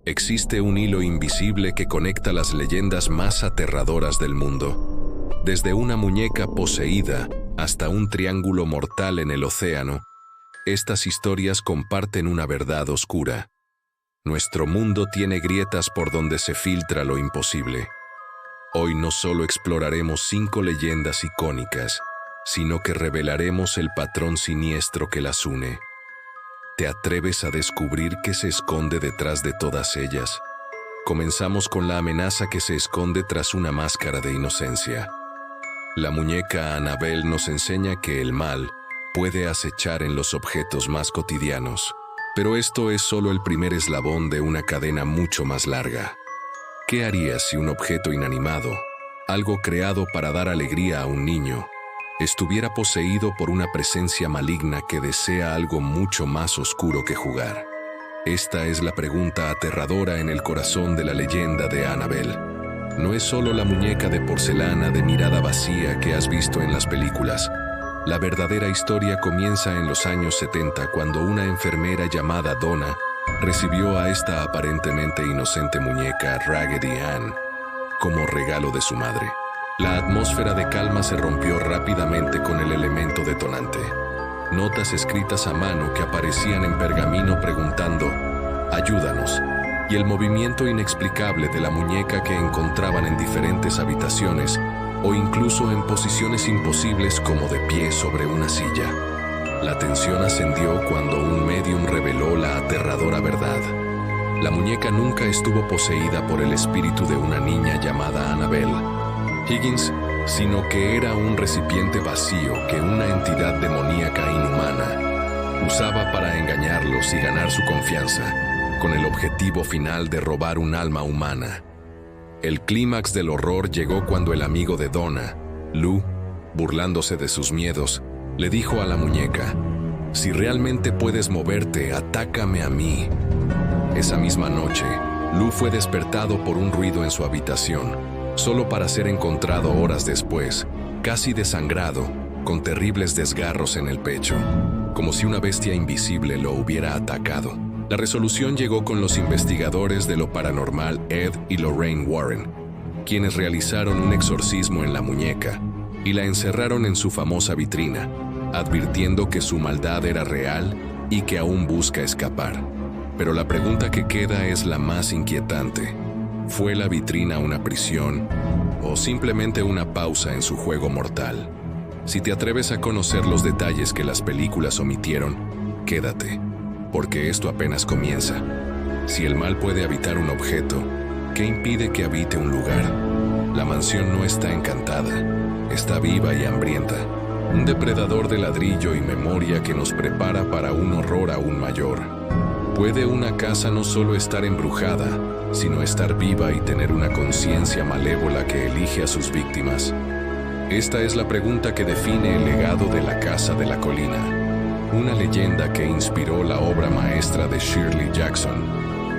Existe un hilo invisible que conecta las leyendas más aterradoras del mundo. Desde una muñeca poseída hasta un triángulo mortal en el océano, estas historias comparten una verdad oscura. Nuestro mundo tiene grietas por donde se filtra lo imposible. Hoy no solo exploraremos 5 leyendas icónicas, sino que revelaremos el patrón siniestro que las une. ¿Te atreves a descubrir qué se esconde detrás de todas ellas? Comenzamos con la amenaza que se esconde tras una máscara de inocencia. La muñeca Annabelle nos enseña que el mal puede acechar en los objetos más cotidianos. Pero esto es solo el primer eslabón de una cadena mucho más larga. ¿Qué harías si un objeto inanimado, algo creado para dar alegría a un niño, estuviera poseído por una presencia maligna que desea algo mucho más oscuro que jugar? Esta es la pregunta aterradora en el corazón de la leyenda de Annabelle. No es solo la muñeca de porcelana de mirada vacía que has visto en las películas. La verdadera historia comienza en los años 70 cuando una enfermera llamada Donna recibió a esta aparentemente inocente muñeca, Raggedy Ann, como regalo de su madre. La atmósfera de calma se rompió rápidamente con el elemento detonante. Notas escritas a mano que aparecían en pergamino preguntando, «Ayúdanos», y el movimiento inexplicable de la muñeca que encontraban en diferentes habitaciones o incluso en posiciones imposibles como de pie sobre una silla. La tensión ascendió cuando un médium reveló la aterradora verdad. La muñeca nunca estuvo poseída por el espíritu de una niña llamada Annabelle Higgins, sino que era un recipiente vacío que una entidad demoníaca inhumana usaba para engañarlos y ganar su confianza, con el objetivo final de robar un alma humana. El clímax del horror llegó cuando el amigo de Donna, Lou, burlándose de sus miedos, le dijo a la muñeca, «Si realmente puedes moverte, atácame a mí». Esa misma noche, Lou fue despertado por un ruido en su habitación, solo para ser encontrado horas después, casi desangrado, con terribles desgarros en el pecho, como si una bestia invisible lo hubiera atacado. La resolución llegó con los investigadores de lo paranormal Ed y Lorraine Warren, quienes realizaron un exorcismo en la muñeca y la encerraron en su famosa vitrina, advirtiendo que su maldad era real y que aún busca escapar. Pero la pregunta que queda es la más inquietante. ¿Fue la vitrina una prisión o simplemente una pausa en su juego mortal? Si te atreves a conocer los detalles que las películas omitieron, quédate, porque esto apenas comienza. Si el mal puede habitar un objeto, ¿qué impide que habite un lugar? La mansión no está encantada, está viva y hambrienta. Un depredador de ladrillo y memoria que nos prepara para un horror aún mayor. ¿Puede una casa no solo estar embrujada, sino estar viva y tener una conciencia malévola que elige a sus víctimas? Esta es la pregunta que define el legado de la Casa de la Colina, una leyenda que inspiró la obra maestra de Shirley Jackson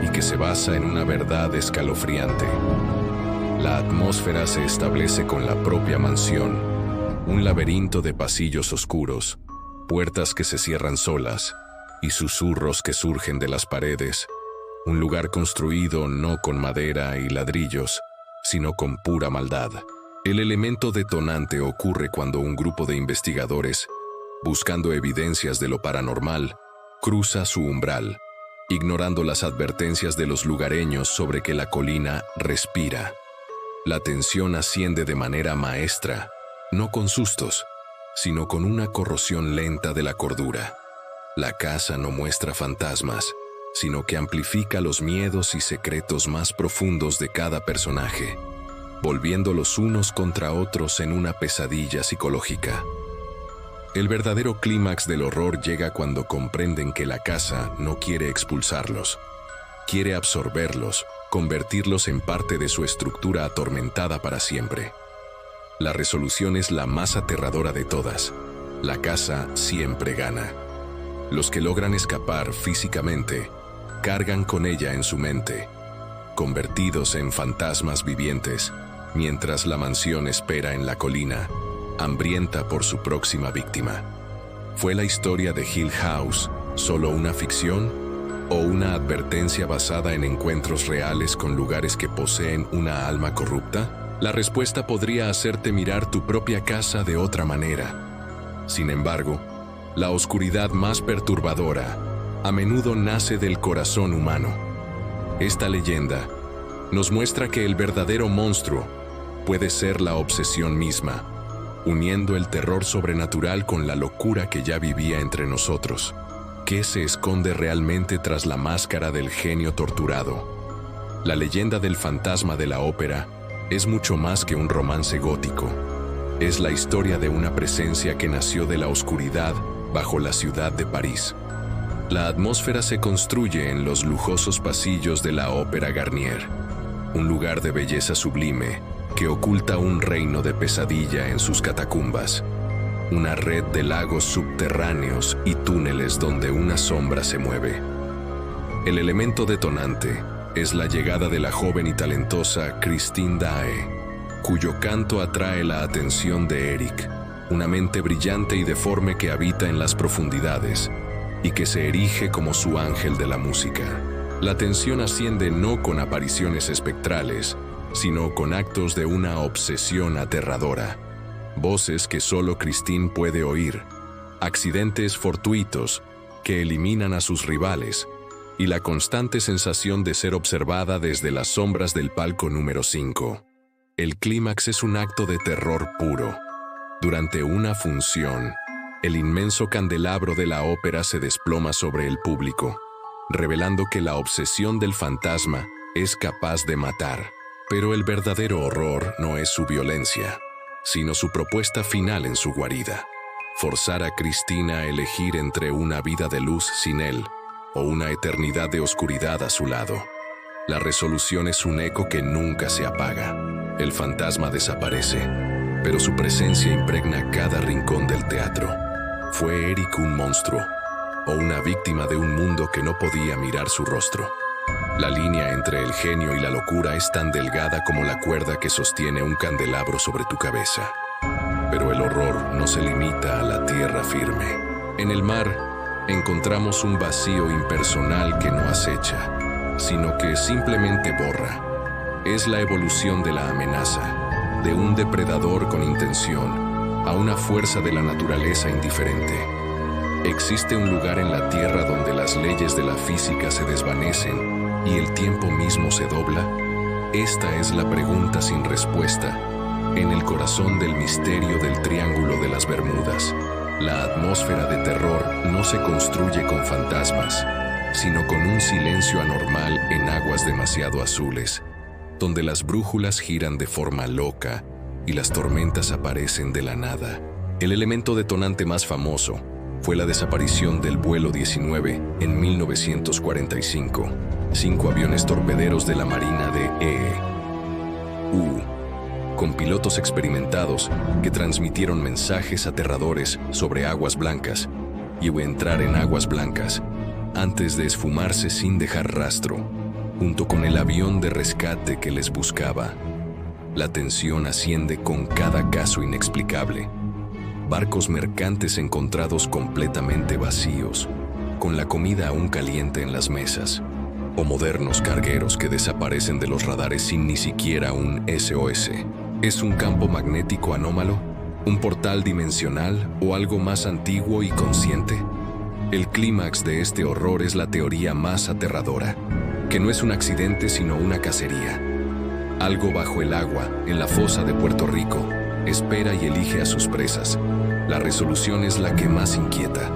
y que se basa en una verdad escalofriante. La atmósfera se establece con la propia mansión, un laberinto de pasillos oscuros, puertas que se cierran solas y susurros que surgen de las paredes, un lugar construido no con madera y ladrillos, sino con pura maldad. El elemento detonante ocurre cuando un grupo de investigadores, buscando evidencias de lo paranormal, cruza su umbral, ignorando las advertencias de los lugareños sobre que la colina respira. La tensión asciende de manera maestra, no con sustos, sino con una corrosión lenta de la cordura. La casa no muestra fantasmas, sino que amplifica los miedos y secretos más profundos de cada personaje, volviéndolos unos contra otros en una pesadilla psicológica. El verdadero clímax del horror llega cuando comprenden que la casa no quiere expulsarlos, quiere absorberlos, convertirlos en parte de su estructura atormentada para siempre. La resolución es la más aterradora de todas. La casa siempre gana. Los que logran escapar físicamente cargan con ella en su mente, convertidos en fantasmas vivientes, mientras la mansión espera en la colina, hambrienta por su próxima víctima. ¿Fue la historia de Hill House solo una ficción? ¿O una advertencia basada en encuentros reales con lugares que poseen una alma corrupta? La respuesta podría hacerte mirar tu propia casa de otra manera. Sin embargo, la oscuridad más perturbadora a menudo nace del corazón humano. Esta leyenda nos muestra que el verdadero monstruo puede ser la obsesión misma, uniendo el terror sobrenatural con la locura que ya vivía entre nosotros. ¿Qué se esconde realmente tras la máscara del genio torturado? La leyenda del fantasma de la ópera es mucho más que un romance gótico. Es la historia de una presencia que nació de la oscuridad bajo la ciudad de París. La atmósfera se construye en los lujosos pasillos de la Ópera Garnier, un lugar de belleza sublime que oculta un reino de pesadilla en sus catacumbas, una red de lagos subterráneos y túneles donde una sombra se mueve. El elemento detonante es la llegada de la joven y talentosa Christine Daae, cuyo canto atrae la atención de Eric, una mente brillante y deforme que habita en las profundidades y que se erige como su ángel de la música. La tensión asciende no con apariciones espectrales, sino con actos de una obsesión aterradora. Voces que solo Christine puede oír, accidentes fortuitos que eliminan a sus rivales, y la constante sensación de ser observada desde las sombras del palco número 5. El clímax es un acto de terror puro. Durante una función, el inmenso candelabro de la ópera se desploma sobre el público, revelando que la obsesión del fantasma es capaz de matar. Pero el verdadero horror no es su violencia, sino su propuesta final en su guarida: forzar a Cristina a elegir entre una vida de luz sin él o una eternidad de oscuridad a su lado. La resolución es un eco que nunca se apaga. El fantasma desaparece, pero su presencia impregna cada rincón del teatro. ¿Fue Eric un monstruo o una víctima de un mundo que no podía mirar su rostro? La línea entre el genio y la locura es tan delgada como la cuerda que sostiene un candelabro sobre tu cabeza. Pero el horror no se limita a la tierra firme. En el mar encontramos un vacío impersonal que no acecha, sino que simplemente borra. Es la evolución de la amenaza, de un depredador con intención a una fuerza de la naturaleza indiferente. ¿Existe un lugar en la Tierra donde las leyes de la física se desvanecen y el tiempo mismo se dobla? Esta es la pregunta sin respuesta en el corazón del misterio del Triángulo de las Bermudas. La atmósfera de terror no se construye con fantasmas, sino con un silencio anormal en aguas demasiado azules, donde las brújulas giran de forma loca y las tormentas aparecen de la nada. El elemento detonante más famoso fue la desaparición del vuelo 19 en 1945. 5 aviones torpederos de la Marina de E.U., con pilotos experimentados que transmitieron mensajes aterradores sobre aguas blancas y entrar en aguas blancas antes de esfumarse sin dejar rastro, junto con el avión de rescate que les buscaba. La tensión asciende con cada caso inexplicable. Barcos mercantes encontrados completamente vacíos, con la comida aún caliente en las mesas, o modernos cargueros que desaparecen de los radares sin ni siquiera un SOS. ¿Es un campo magnético anómalo? ¿Un portal dimensional o algo más antiguo y consciente? El clímax de este horror es la teoría más aterradora, que no es un accidente sino una cacería. Algo bajo el agua, en la fosa de Puerto Rico, espera y elige a sus presas. La resolución es la que más inquieta.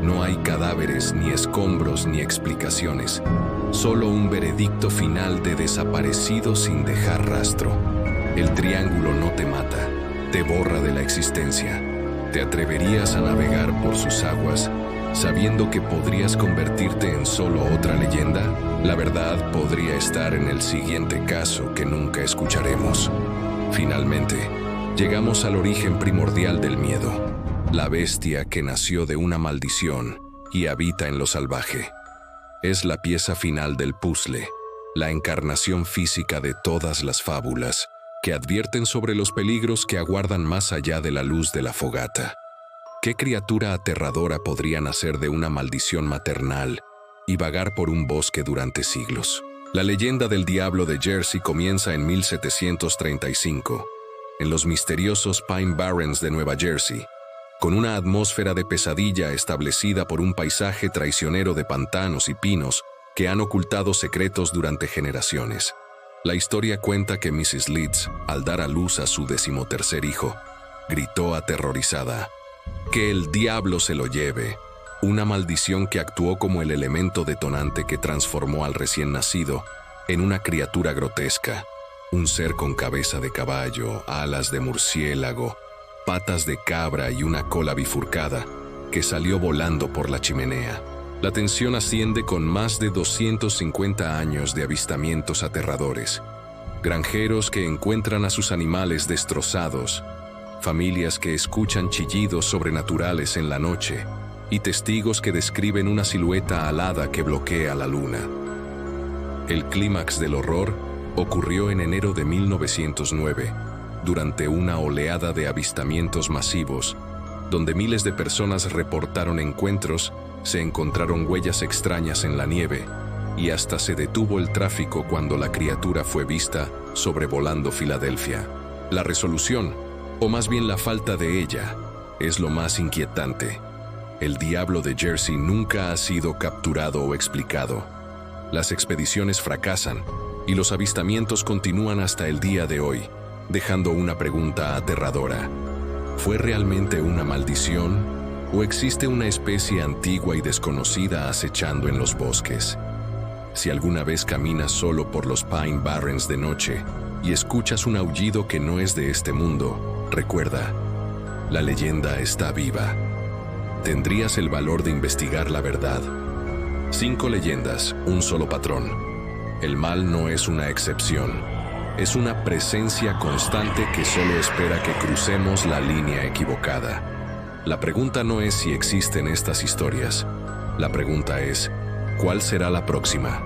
No hay cadáveres, ni escombros, ni explicaciones. Solo un veredicto final de desaparecido sin dejar rastro. El triángulo no te mata, te borra de la existencia. ¿Te atreverías a navegar por sus aguas, sabiendo que podrías convertirte en solo otra leyenda? La verdad podría estar en el siguiente caso que nunca escucharemos. Finalmente, llegamos al origen primordial del miedo, la bestia que nació de una maldición y habita en lo salvaje. Es la pieza final del puzzle, la encarnación física de todas las fábulas que advierten sobre los peligros que aguardan más allá de la luz de la fogata. ¿Qué criatura aterradora podría nacer de una maldición maternal y vagar por un bosque durante siglos. La leyenda del diablo de Jersey comienza en 1735, en los misteriosos Pine Barrens de Nueva Jersey, con una atmósfera de pesadilla establecida por un paisaje traicionero de pantanos y pinos que han ocultado secretos durante generaciones. La historia cuenta que Mrs. Leeds, al dar a luz a su 13º hijo, gritó aterrorizada: «¡Que el diablo se lo lleve!», una maldición que actuó como el elemento detonante que transformó al recién nacido en una criatura grotesca, un ser con cabeza de caballo, alas de murciélago, patas de cabra y una cola bifurcada que salió volando por la chimenea. La tensión asciende con más de 250 años de avistamientos aterradores, granjeros que encuentran a sus animales destrozados, familias que escuchan chillidos sobrenaturales en la noche y testigos que describen una silueta alada que bloquea la luna. El clímax del horror ocurrió en enero de 1909, durante una oleada de avistamientos masivos, donde miles de personas reportaron encuentros, se encontraron huellas extrañas en la nieve y hasta se detuvo el tráfico cuando la criatura fue vista sobrevolando Filadelfia. La resolución, o más bien la falta de ella, es lo más inquietante. El diablo de Jersey nunca ha sido capturado o explicado. Las expediciones fracasan y los avistamientos continúan hasta el día de hoy, dejando una pregunta aterradora. ¿Fue realmente una maldición o existe una especie antigua y desconocida acechando en los bosques? Si alguna vez caminas solo por los Pine Barrens de noche y escuchas un aullido que no es de este mundo, recuerda, la leyenda está viva. ¿Tendrías el valor de investigar la verdad? 5 leyendas, un solo patrón. El mal no es una excepción. Es una presencia constante que solo espera que crucemos la línea equivocada. La pregunta no es si existen estas historias. La pregunta es, ¿cuál será la próxima?